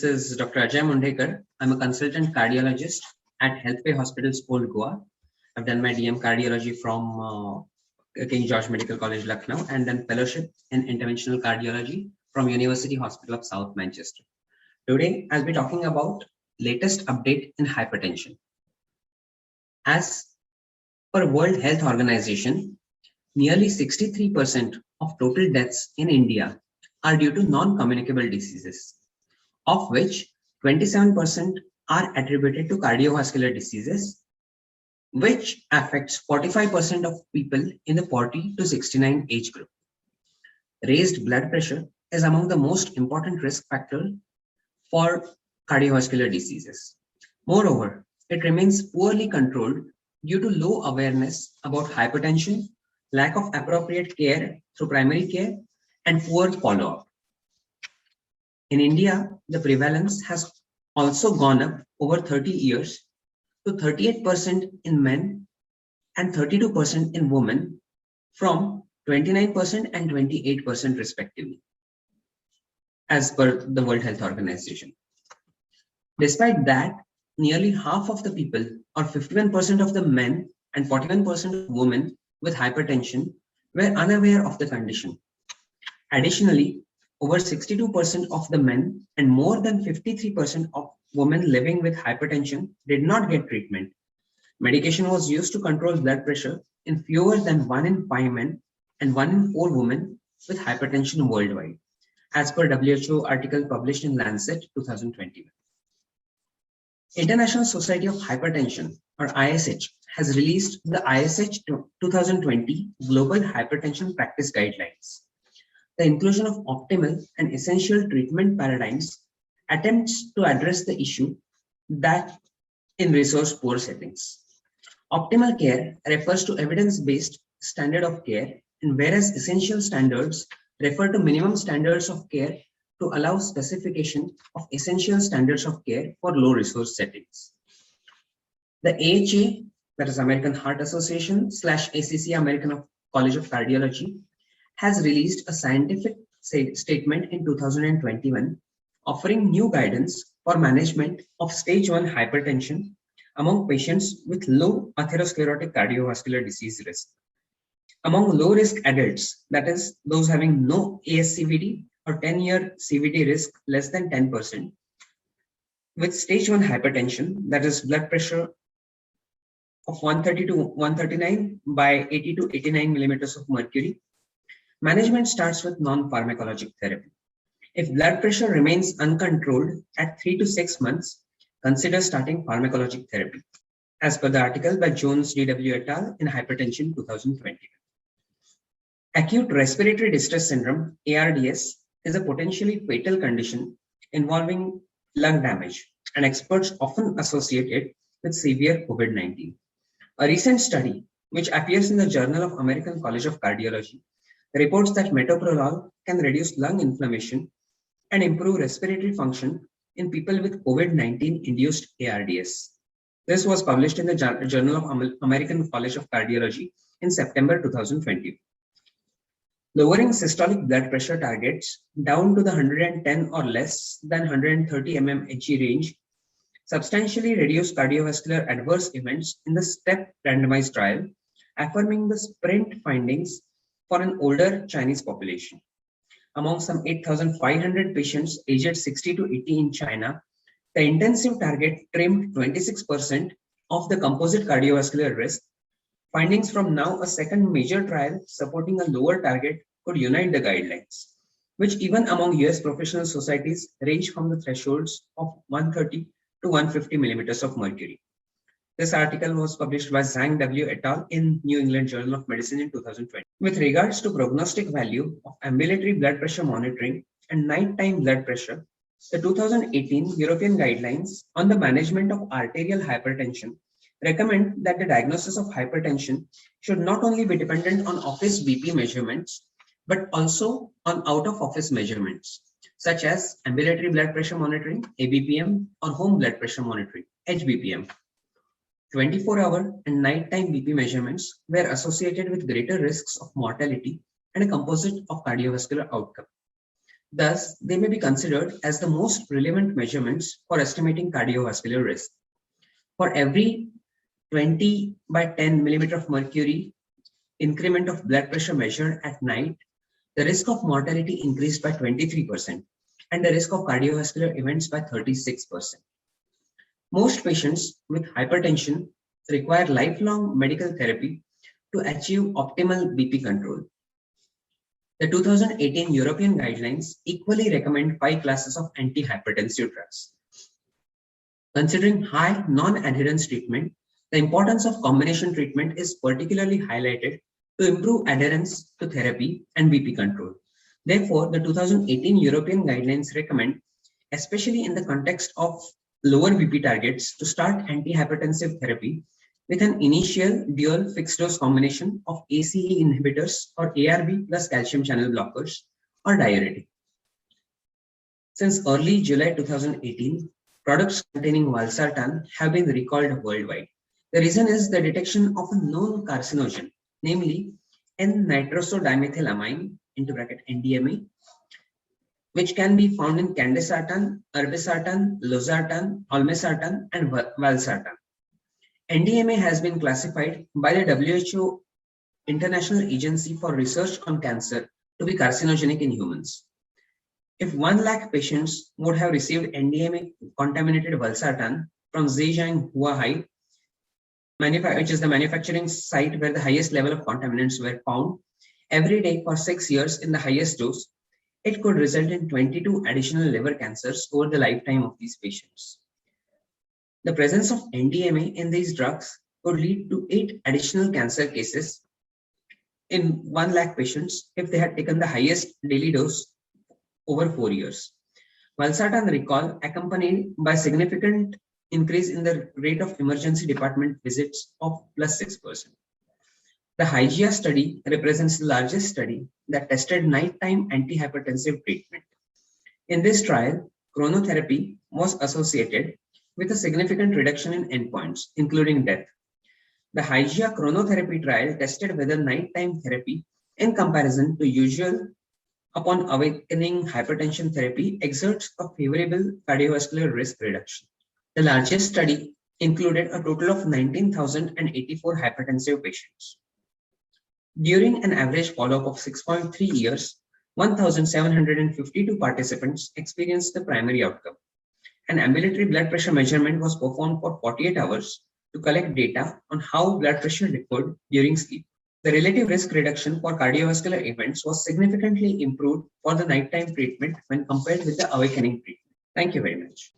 This is Dr. Ajeya Mundhekar. I'm a consultant cardiologist at Healthway Hospitals, Old Goa. I've done my DM cardiology from King George Medical College, Lucknow, and then fellowship in interventional cardiology from University Hospital of South Manchester. Today, I'll be talking about latest update in hypertension. As per World Health Organization, nearly 63% of total deaths in India are due to non-communicable diseases, of which 27% are attributed to cardiovascular diseases, which affects 45% of people in the 40 to 69 age group. Raised blood pressure is among the most important risk factor for cardiovascular diseases. Moreover, it remains poorly controlled due to low awareness about hypertension, lack of appropriate care through primary care, and poor follow-up. In India, the prevalence has also gone up over 30 years to 38% in men and 32% in women, from 29% and 28% respectively, as per the World Health Organization. Despite that, nearly half of the people, or 51% of the men and 41% of women with hypertension, were unaware of the condition. Additionally, over 62% of the men and more than 53% of women living with hypertension did not get treatment. Medication was used to control blood pressure in fewer than 1 in 5 men and 1 in 4 women with hypertension worldwide, as per WHO article published in Lancet 2021. International Society of Hypertension, or ISH, has released the ISH 2020 Global Hypertension Practice Guidelines. The inclusion of optimal and essential treatment paradigms attempts to address the issue that in resource-poor settings. Optimal care refers to evidence-based standard of care, and whereas essential standards refer to minimum standards of care to allow specification of essential standards of care for low resource settings. The AHA, that is American Heart Association / ACC American College of Cardiology, has released a scientific statement in 2021 offering new guidance for management of stage 1 hypertension among patients with low atherosclerotic cardiovascular disease risk. Among low-risk adults, that is, those having no ASCVD or 10-year CVD risk less than 10%, with stage 1 hypertension, that is blood pressure of 130 to 139 by 80 to 89 millimeters of mercury, management starts with non-pharmacologic therapy. If blood pressure remains uncontrolled at 3 to 6 months, consider starting pharmacologic therapy, as per the article by Jones D.W. et al. In Hypertension 2020. Acute respiratory distress syndrome, ARDS, is a potentially fatal condition involving lung damage, and experts often associate it with severe COVID-19. A recent study, which appears in the Journal of American College of Cardiology, reports that metoprolol can reduce lung inflammation and improve respiratory function in people with COVID-19 induced ARDS. This was published in the Journal of American College of Cardiology in September 2020. Lowering systolic blood pressure targets down to the 110 or less than 130 mmHg range substantially reduced cardiovascular adverse events in the STEP randomized trial, affirming the SPRINT findings for an older Chinese population. Among some 8,500 patients aged 60 to 80 in China, the intensive target trimmed 26% of the composite cardiovascular risk. Findings from now a second major trial supporting a lower target could unite the guidelines, which even among US professional societies range from the thresholds of 130 to 150 millimeters of mercury. This article was published by Zhang W. et al. In New England Journal of Medicine in 2020. With regards to prognostic value of ambulatory blood pressure monitoring and nighttime blood pressure, the 2018 European Guidelines on the Management of Arterial Hypertension recommend that the diagnosis of hypertension should not only be dependent on office BP measurements, but also on out-of-office measurements, such as ambulatory blood pressure monitoring, ABPM, or home blood pressure monitoring, HBPM. 24-hour and nighttime BP measurements were associated with greater risks of mortality and a composite of cardiovascular outcome. Thus, they may be considered as the most relevant measurements for estimating cardiovascular risk. For every 20 by 10 millimeter of mercury increment of blood pressure measured at night, the risk of mortality increased by 23% and the risk of cardiovascular events by 36%. Most patients with hypertension require lifelong medical therapy to achieve optimal BP control. The 2018 European guidelines equally recommend 5 classes of antihypertensive drugs. Considering high non-adherence treatment, the importance of combination treatment is particularly highlighted to improve adherence to therapy and BP control. Therefore, the 2018 European guidelines recommend, especially in the context of lower BP targets, to start antihypertensive therapy with an initial dual fixed dose combination of ACE inhibitors or ARB plus calcium channel blockers or diuretic. Since early July 2018, products containing valsartan have been recalled worldwide. The reason is the detection of a known carcinogen, namely N-nitrosodimethylamine (NDMA), which can be found in candesartan, irbesartan, losartan, olmesartan, and valsartan. NDMA has been classified by the WHO International Agency for Research on Cancer to be carcinogenic in humans. If 1 lakh patients would have received NDMA contaminated valsartan from Zhejiang Huahai, which is the manufacturing site where the highest level of contaminants were found, every day for 6 years in the highest dose, it could result in 22 additional liver cancers over the lifetime of these patients. The presence of NDMA in these drugs could lead to 8 additional cancer cases in 1 lakh patients if they had taken the highest daily dose over 4 years. Valsartan recall accompanied by significant increase in the rate of emergency department visits of +6%. The Ajeya study represents the largest study that tested nighttime antihypertensive treatment. In this trial, chronotherapy was associated with a significant reduction in endpoints, including death. The Ajeya chronotherapy trial tested whether nighttime therapy, in comparison to usual upon awakening hypertension therapy, exerts a favorable cardiovascular risk reduction. The largest study included a total of 19,084 hypertensive patients. During an average follow-up of 6.3 years, 1,752 participants experienced the primary outcome. An ambulatory blood pressure measurement was performed for 48 hours to collect data on how blood pressure differed during sleep. The relative risk reduction for cardiovascular events was significantly improved for the nighttime treatment when compared with the awakening treatment. Thank you very much.